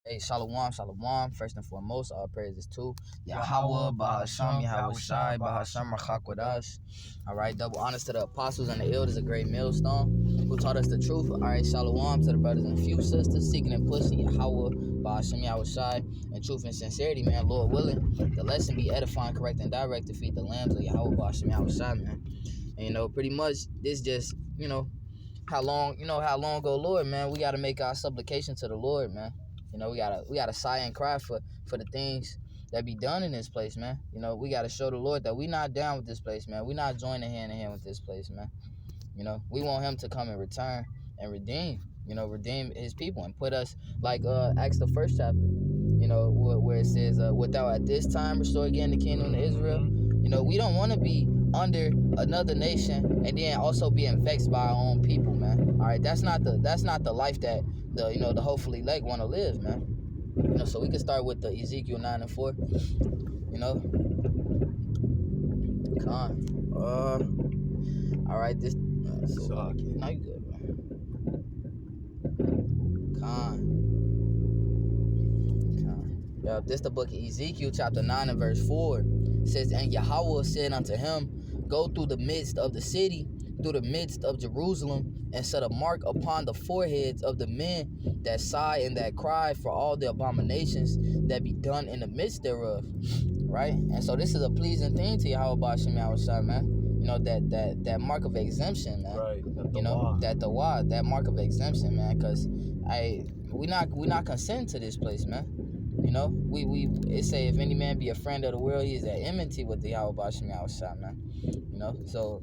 Hey, shalom, shalom. First and foremost, all praises to Yahweh, Bahasham, Yahweh Shai, Bahasham, Rachak with us. All right, double honors to the apostles and the elders, a great millstone who taught us the truth. All right, shalom to the brothers and few sisters seeking and pushing Yahweh, Bahasham, Yahweh Shai, and truth and sincerity, man. Lord willing, the lesson be edifying, correct, and direct to feed the lambs of Yahweh, Bahasham, Yahweh Shai, man. And pretty much this just, how long go, Lord, man. We got to make our supplication to the Lord, man. We gotta sigh and cry for the things that be done in this place, man. We gotta show the Lord that we not down with this place, man. We not joining hand in hand with this place, man. We want him to come and return and redeem his people and put us like Acts the first chapter, where it says, without at this time restore again the kingdom of Israel. We don't want to be under another nation and then also being vexed by our own people, man. All right, that's not the life that the hopefully elect want to live, man. So we can start with the Ezekiel 9:4. All right, this. No, you good, man. Yeah, this the book of Ezekiel, chapter 9 and verse 4. It says, and Yahweh said unto him, go through the midst of the city, through the midst of Jerusalem, and set a mark upon the foreheads of the men that sigh and that cry for all the abominations that be done in the midst thereof. Right? And so this is a pleasing thing to Yahweh Bashim Yahushua, man. That mark of exemption, man. Right. That mark of exemption, man. Because we not consent to this place, man. It say if any man be a friend of the world, he is at enmity with the Yahweh Bashim Yahushua, man. So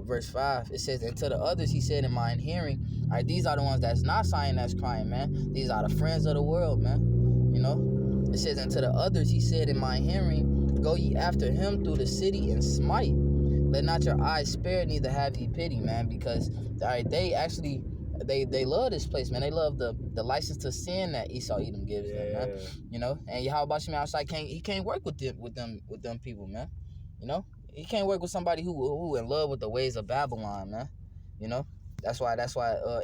verse 5, it says, and to the others he said in mine hearing, all right, these are the ones that's not sighing, that's crying, man. These are the friends of the world, man. It says, and to the others he said in mine hearing, go ye after him through the city and smite. Let not your eyes spare, neither have ye pity, man. Because they actually they love this place, man. They love the license to sin that Esau Edom gives them, man. And Yahweh Bashim outside can't work with them people, man. He can't work with somebody who in love with the ways of Babylon, man. That's why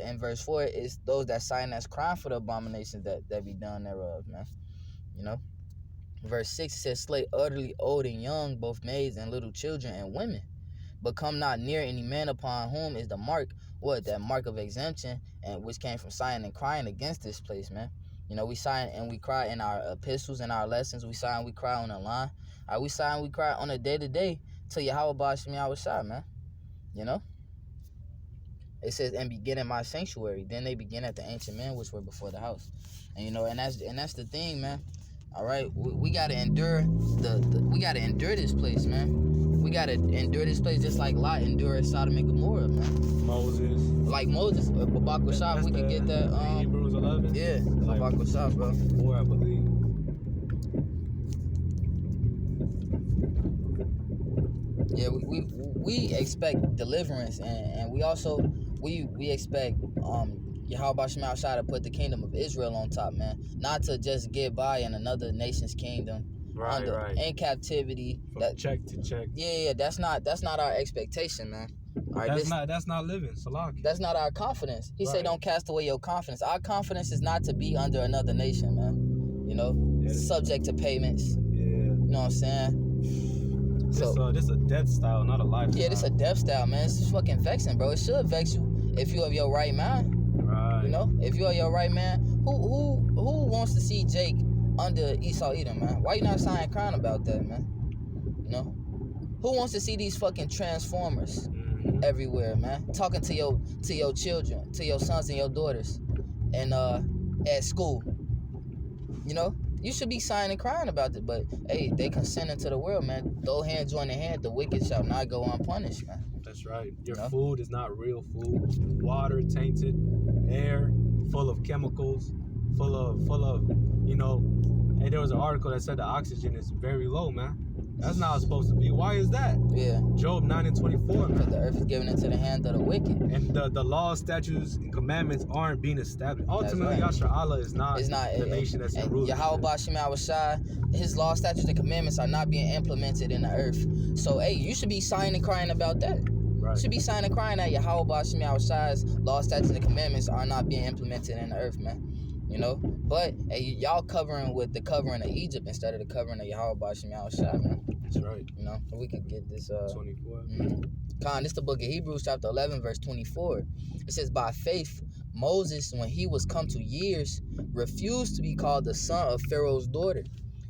in verse 4 it's those that sigh and that's crying for the abominations that be done thereof, man. Verse 6 says, slay utterly old and young, both maids and little children and women. But come not near any man upon whom is the mark, that mark of exemption, and which came from sighing and crying against this place, man. We sigh and we cry in our epistles and our lessons. We sigh and we cry on the line. We sigh and we cry on a day-to-day till Yahweh Bashim Yahweh Shai, man. It says, and begin in my sanctuary. Then they begin at the ancient men which were before the house. And that's the thing, man. All right, we gotta endure we gotta endure this place, man. We gotta endure this place just like Lot endured Sodom and Gomorrah, man. Like Moses, Babak Shop, we can get that. Hebrews 11. Yeah, Babak Shop, bro. 4, I believe. Yeah, we expect deliverance, and we also we expect Yahweh Bashim Shai to put the kingdom of Israel on top, man. Not to just get by in another nation's kingdom. Right. In captivity. From check to check. Yeah, that's not our expectation, man. All right, that's not living, Salaki. That's not our confidence. He said don't cast away your confidence. Our confidence is not to be under another nation, man. Subject to payments. Yeah. You know what I'm saying? This a death style, not a lifestyle. Yeah, this a death style, man. It's fucking vexing, bro. It should vex you if you have your right mind. Right. If you're your right man, who wants to see Jake under Esau Edom, man? Why you not sighing crying about that, man? Who wants to see these fucking transformers everywhere, man? Talking to your children, to your sons and your daughters, and at school. You should be sighing and crying about it, but hey, they consenting to the world, man. Though hand join in hand, the wicked shall not go unpunished, man. That's right. Your food is not real food. Water tainted, air full of chemicals, full of, Hey, there was an article that said the oxygen is very low, man. That's not how it's supposed to be. Why is that? Yeah. Job 9:24, man. Because the earth is given into the hand of the wicked. And the laws, statutes, and commandments aren't being established. Ultimately, right. Yashar Allah is not the nation that's in rule. Yahweh Bashim Yahweh Shai, his law, statutes, and commandments are not being implemented in the earth. So, hey, you should be sighing and crying about that. Right. Should be sighing and crying that Yahweh Bashim Shai's law, statutes, and commandments are not being implemented in the earth, man. You know? But hey, y'all covering with the covering of Egypt instead of the covering of Yahweh Bashim Shai, man. That's right. You know? We could get this 24. Khan, this is the book of Hebrews, chapter 11, verse 24. It says, by faith, Moses, when he was come to years, refused to be called the son of Pharaoh's daughter,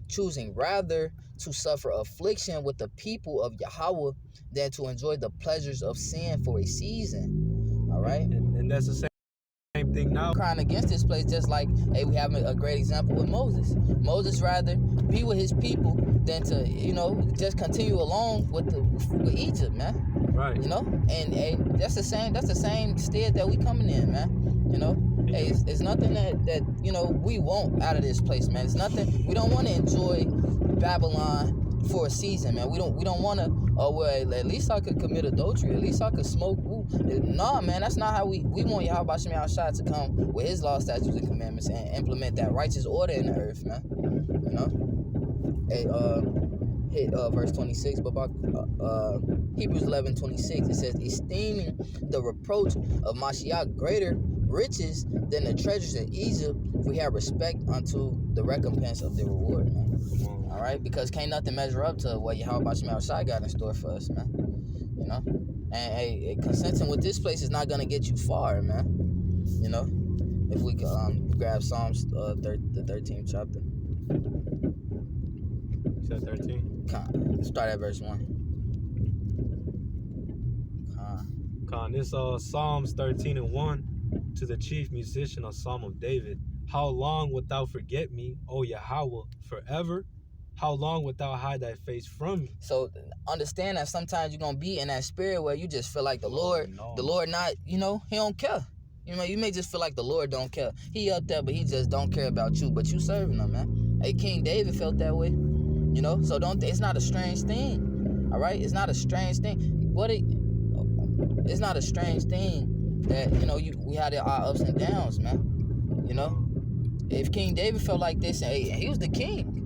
choosing rather to suffer affliction with the people of Yahweh than to enjoy the pleasures of sin for a season. All right? And that's the same thing now. Crying against this place, just like, hey, we have a great example with Moses. Moses rather be with his people than to, you know, just continue along with Egypt, man. Right. You know, and that's the same stead that we coming in, man. You know, hey, it's nothing that you know we want out of this place, man. It's nothing. We don't want to enjoy Babylon for a season, man. We don't want to. Oh well, at least I could commit adultery. At least I could smoke. Ooh. Nah, man, that's not how we want Yahweh Shai to come with His law, statutes, and commandments and implement that righteous order in the earth, man. You know, hey, hit verse 26, but about Hebrews 11:26, it says, esteeming the reproach of Mashiach greater riches than the treasures in Egypt, we have respect unto the recompense of the reward, man. All right, because can't nothing measure up to what Yahweh Shai got in store for us, man. You know, and hey, consenting with this place is not gonna get you far, man. You know, if we could grab Psalms the 13th chapter. You said 13? Start at verse 1. This Psalms 13:1 to the chief musician, a psalm of David. How long wilt thou forget me, O Yahweh, forever? How long wilt thou hide thy face from me? So understand that sometimes you're gonna be in that spirit where you just feel like the Lord not, you know, He don't care. You know, you may just feel like the Lord don't care. He up there, but He just don't care about you. But you serving Him, man. Hey, King David felt that way. You know, so it's not a strange thing. All right, it's not a strange thing. It's not a strange thing that, you know, we had our ups and downs, man. You know, if King David felt like this, and he was the king.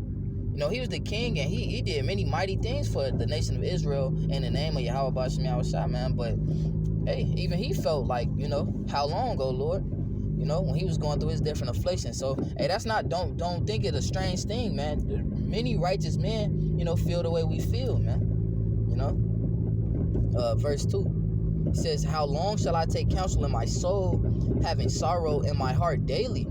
You know, he was the king, and he did many mighty things for the nation of Israel in the name of Yahweh Bashim Shai, man. But hey, even he felt like, you know, how long, oh Lord? You know, when he was going through his different afflictions. So, hey, that's not, don't think it a strange thing, man. Many righteous men, you know, feel the way we feel, man. You know, verse 2. It says, how long shall I take counsel in my soul, having sorrow in my heart daily?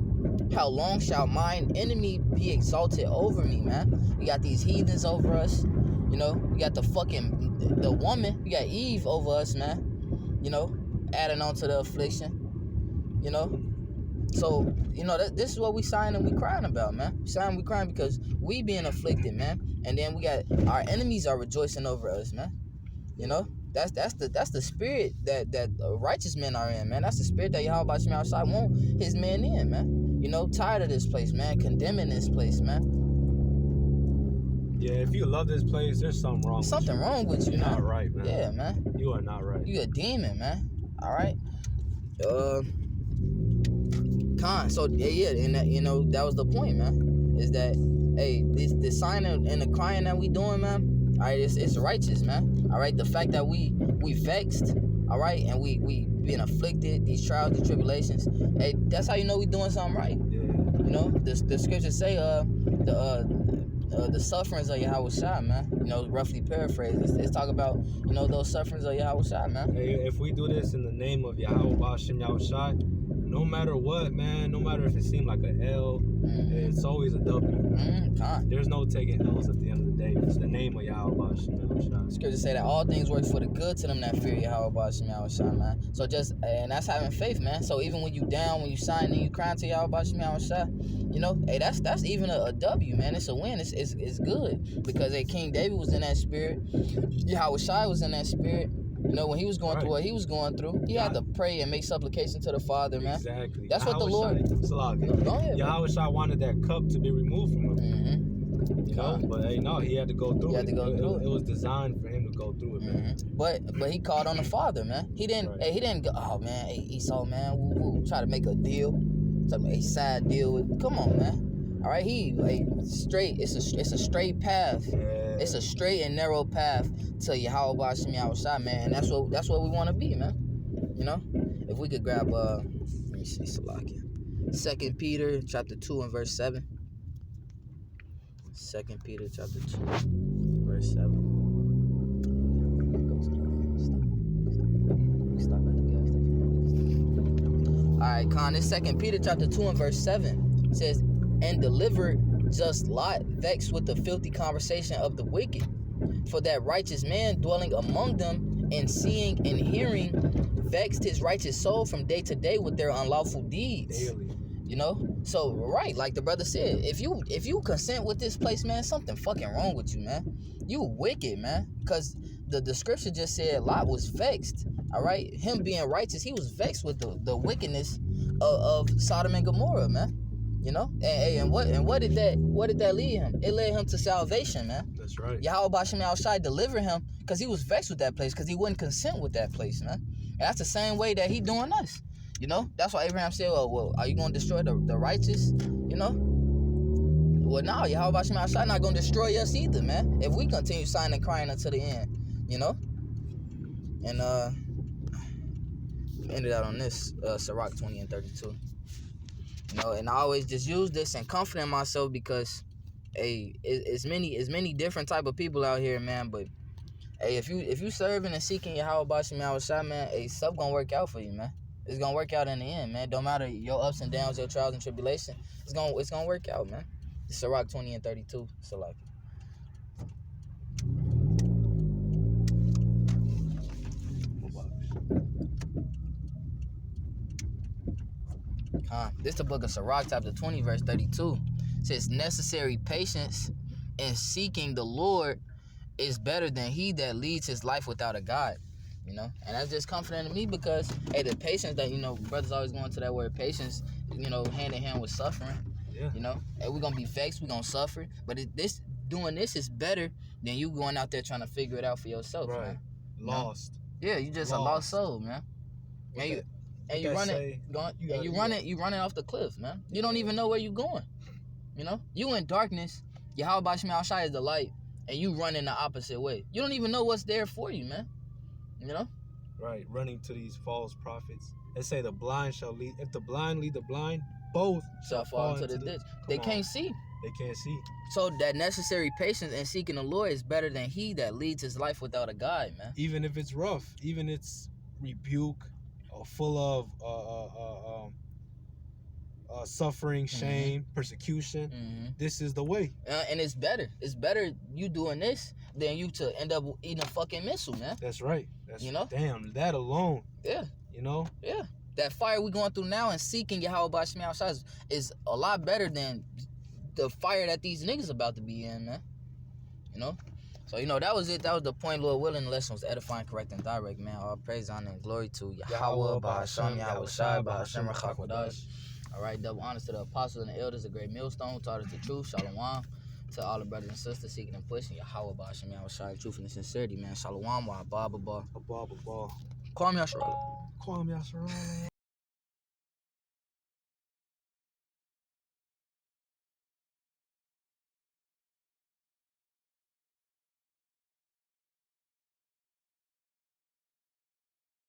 How long shall mine enemy be exalted over me, man? We got these heathens over us. You know, we got the woman. We got Eve over us, man. You know, adding on to the affliction. You know, so, you know, this is what we sighing and we crying about, man. We crying because we being afflicted, man. And then we got our enemies are rejoicing over us, man. You know, that's the spirit that righteous men are in, man. That's the spirit that Yahweh Shai want His men in, man. You know, tired of this place, man. Condemning this place, man. Yeah, if you love this place, there's something wrong. Something wrong with you, You're man. not right, man. Yeah, man. You are not right. You a demon, man. All right. So yeah, and that, you know, that was the point, man. Is that, hey, the signing and the crying that we doing, man. All right, it's righteous, man. All right, the fact that we vexed, all right, and we being afflicted, these trials, these tribulations. Hey, that's how you know we doing something right. Yeah. You know, the scriptures say the sufferings of Yahweh Shai, man. You know, roughly paraphrased. It's talk about, you know, those sufferings of Yahweh Shai, man. Hey, if we do this in the name of Yahweh Bashim Shai, no matter what, man, no matter if it seemed like an L, it's always a W. There's no taking L's at the end of the day. It's the name of Yahweh Bashim Shai. Scripture say that all things work for the good to them that fear Yahweh Bashim Shai, man. So and that's having faith, man. So even when you down, when you sign and you crying to Yahweh Bashim Shai, you know, hey, that's even a W, man. It's a win. It's good because hey, King David was in that spirit. Yahweh Shai was in that spirit. You know, when he was going through what he was going through, he had to pray and make supplication to the Father, man. Exactly. That's what the Lord. Yahweh Shai wanted that cup to be removed from him. You know, but hey, no, he had to go through it. It was designed for him to go through it, man. But he called on the Father, man. He didn't. Right. Hey, he didn't go. Oh man, hey, Esau, man, woo, try to make a deal, a side deal with. Come on, man. All right, straight. It's a straight path. Yeah. It's a straight and narrow path to Yahweh Bashim Yahushai, man. And that's what we want to be, man. You know? If we could grab let me see, Salakia. 2 Peter chapter 2 and verse 7. 2 Peter chapter 2, verse 7. Stop at the gas station. Alright, Con, this 2 Peter chapter 2 and verse 7 says, and delivered just Lot, vexed with the filthy conversation of the wicked. For that righteous man dwelling among them, and seeing and hearing, vexed his righteous soul from day to day with their unlawful deeds. Daily. You know? So, right, like the brother said, if you consent with this place, man, something fucking wrong with you, man. You wicked, man. Because the scripture just said Lot was vexed. All right? Him being righteous, he was vexed with the wickedness of Sodom and Gomorrah, man. You know? And what did that lead him? It led him to salvation, man. That's right. Yahweh Bashim Yahushai delivered him because he was vexed with that place, because he wouldn't consent with that place, man. And that's the same way that he doing us. You know? That's why Abraham said, well, are you going to destroy the righteous? You know? Well, no, Yahweh Bashim Yahushai not going to destroy us either, man. If we continue signing and crying until the end. You know? And ended out on this, Sirach 20 and 32. You know, and I always just use this and confident myself because, hey, it's many different type of people out here, man. But hey, if you serving and seeking Yahweh Bashim Yahushai, man, hey, stuff gonna work out for you, man. It's gonna work out in the end, man. Don't matter your ups and downs, your trials and tribulation. It's gonna work out, man. It's Sirach 20 and 32. So like. This the book of Sirach, chapter 20, verse 32. It says, necessary patience in seeking the Lord is better than he that leads his life without a God. You know? And that's just comforting to me because, hey, the patience that, you know, brothers always going to that word patience, you know, hand in hand with suffering. Yeah. You know? Hey, we're going to be vexed, we're going to suffer. But doing this is better than you going out there trying to figure it out for yourself, Right. man. Lost. Yeah, you just a lost soul, man. And you running off the cliff, man. You don't even know where you're going. You know? You in darkness, Yahweh Bashim Yahushai is the light, and you running the opposite way. You don't even know what's there for you, man. You know? Right, running to these false prophets. They say the blind shall lead. If the blind lead the blind, both shall fall into the ditch. They can't see. They can't see. So that necessary patience in seeking the Lord is better than he that leads his life without a guide, man. Even if it's rough, even it's rebuke, or full of suffering, shame, persecution. This is the way. And it's better. It's better you doing this than you to end up eating a fucking missile, man. That's right. You know? Damn, that alone. Yeah. You know? Yeah. That fire we going through now and seeking Yahweh Bashim Yahushai is a lot better than the fire that these niggas about to be in, man. You know? So, you know, that was it. That was the point, Lord willing. The lesson was edifying, correct, and direct, man. All praise, honor, and glory to Yahweh, Ba'ashem, Yahushai, Ba'ashem, Rachakwadash. All right, double honors to the apostles and the elders, a great millstone who taught us the truth. Shalom. To all the brothers and sisters seeking and pushing Yahweh, Ba'ashem, Yahushai, truth and sincerity, man. Shalom, wa Abba, Abba. Abba, Abba. Call me Yashara. Call me Yashara.